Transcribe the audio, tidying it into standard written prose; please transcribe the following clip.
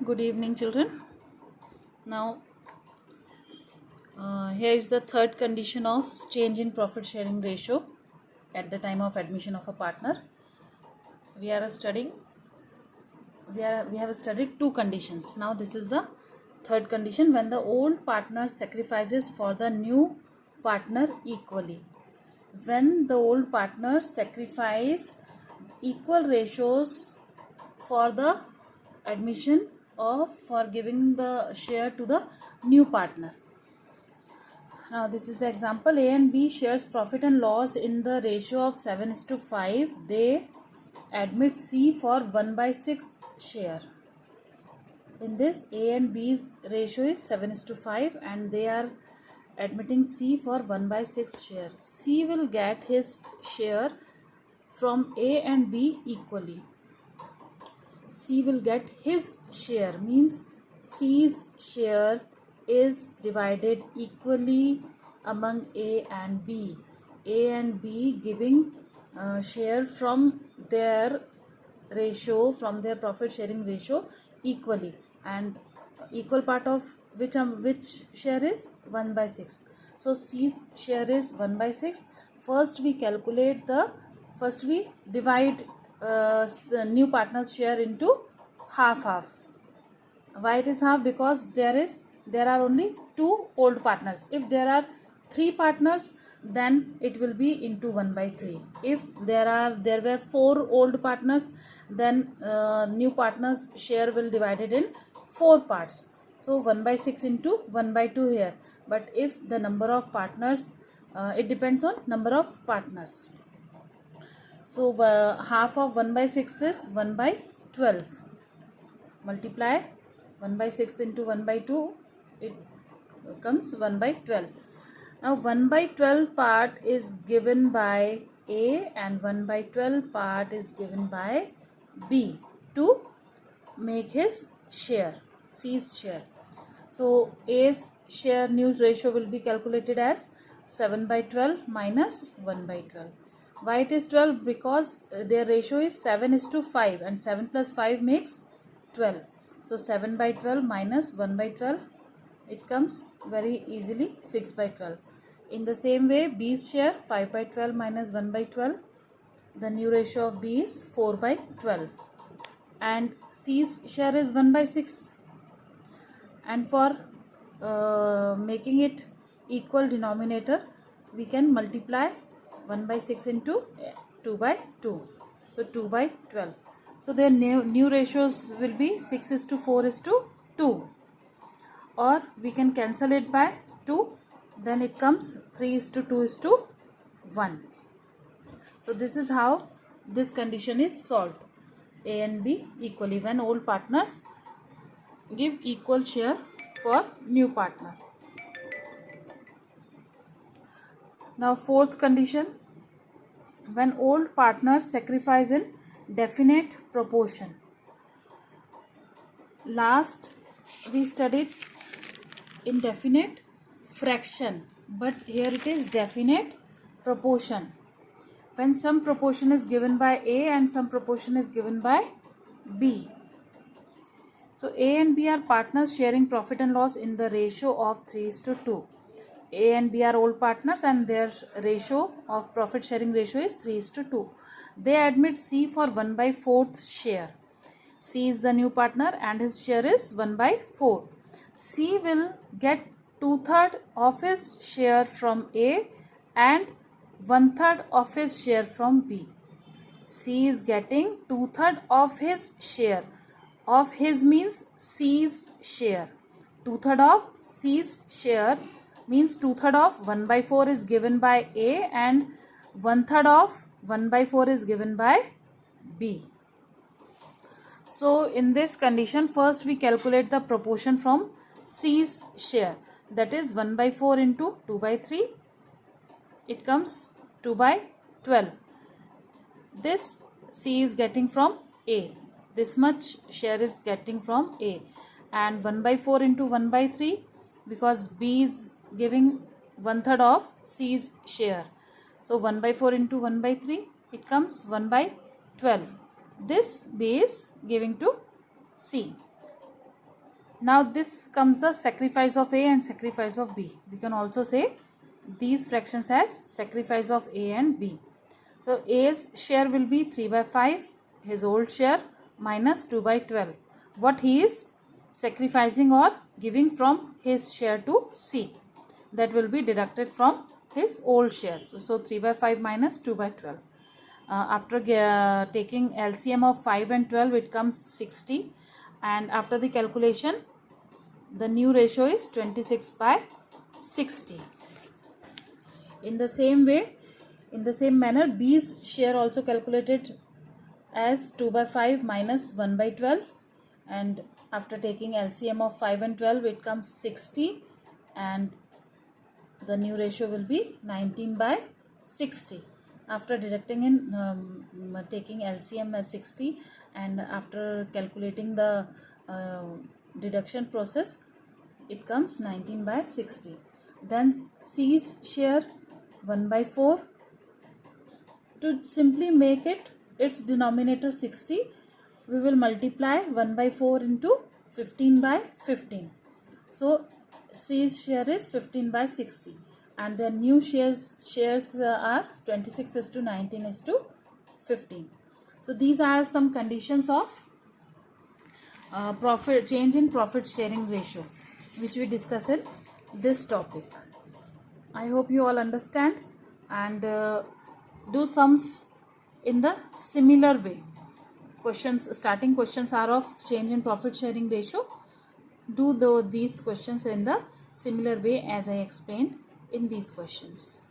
Good evening, children. Now, here is the third condition of change in profit sharing ratio at the time of admission of a partner. We have studied two conditions. Now, this is the third condition: when the old partner sacrifices for the new partner equally. When the old partners sacrifice equal ratios for the admission for giving the share to the new partner. Now this is the example. A and B shares profit and loss in the ratio of 7:5. They admit C for 1/6 share. In this, A and B's ratio is 7:5 and they are admitting C for 1/6 share. C will get his share from A and B equally. C will get his share, means C's share is divided equally among A and B. A and B giving share from their ratio, from their profit sharing ratio equally, and equal part of which share is 1/6. So C's share is 1/6. First we divide new partner's share into half. Why it is half? Because there are only two old partners. If there are three partners, then it will be into 1/3. If there were four old partners, then new partners share will divided in 4 parts. So 1/6 into 1/2 here. But if the number of partners, it depends on number of partners. So half of 1/6 is 1/12. Multiply 1/6 into 1/2, it becomes 1/12. Now 1/12 part is given by A and 1/12 part is given by B to make his share, C's share. So A's share new ratio will be calculated as 7/12 minus 1/12. Why it is 12? Because their ratio is 7:5 and 7 plus 5 makes 12. So 7/12 minus 1/12, it comes very easily 6/12. In the same way, B's share 5/12 minus 1/12. The new ratio of B is 4/12. And C's share is 1/6. And for making it equal denominator, we can multiply 1/6 into 2/2. So 2/12. So their new ratios will be 6:4:2. Or we can cancel it by 2. Then it comes 3:2:1. So this is how this condition is solved. A and B equally, when old partners give equal share for new partner. Now fourth condition: when old partners sacrifice in definite proportion. Last we studied indefinite fraction, but here it is definite proportion. When some proportion is given by A and some proportion is given by B. So A and B are partners sharing profit and loss in the ratio of 3:2. A and B are old partners and their ratio of profit sharing ratio is 3:2. They admit C for 1/4 share. C is the new partner and his share is 1/4. C will get 2/3 of his share from A and 1/3 of his share from B. C is getting 2/3 of his share. Of his means C's share. 2/3 of C's share means 2/3 of 1/4 is given by A and 1/3 of 1/4 is given by B. So in this condition, first we calculate the proportion from C's share. That is 1/4 into 2/3. It comes 2/12. This C is getting from A. This much share is getting from A. And 1/4 into 1/3, because B is giving 1/3 of C's share. So 1/4 into 1/3, it comes 1/12. This B is giving to C. Now this comes the sacrifice of A and sacrifice of B. We can also say these fractions as sacrifice of A and B. So A's share will be 3 by 5, his old share, minus 2 by 12. What he is sacrificing or giving from his share to C, that will be deducted from his old share. So 3 by 5 minus 2 by 12. After taking LCM of 5 and 12, it comes 60, and after the calculation the new ratio is 26 by 60. In the same way, in the same manner, B's share also calculated as 2 by 5 minus 1 by 12, and after taking LCM of 5 and 12, it comes 60, and the new ratio will be 19 by 60. After deducting in taking LCM as 60, and after calculating the deduction process, it comes 19 by 60. Then C's share 1 by 4. To simply make it its denominator 60, we will multiply 1 by 4 into 15 by 15. So C's share is 15 by 60, and the new shares are 26 is to 19 is to 15. So these are some conditions of change in profit sharing ratio, which we discuss in this topic. I hope you all understand, and do sums in the similar way. Starting questions are of change in profit sharing ratio. Do these questions in the similar way as I explained in these questions.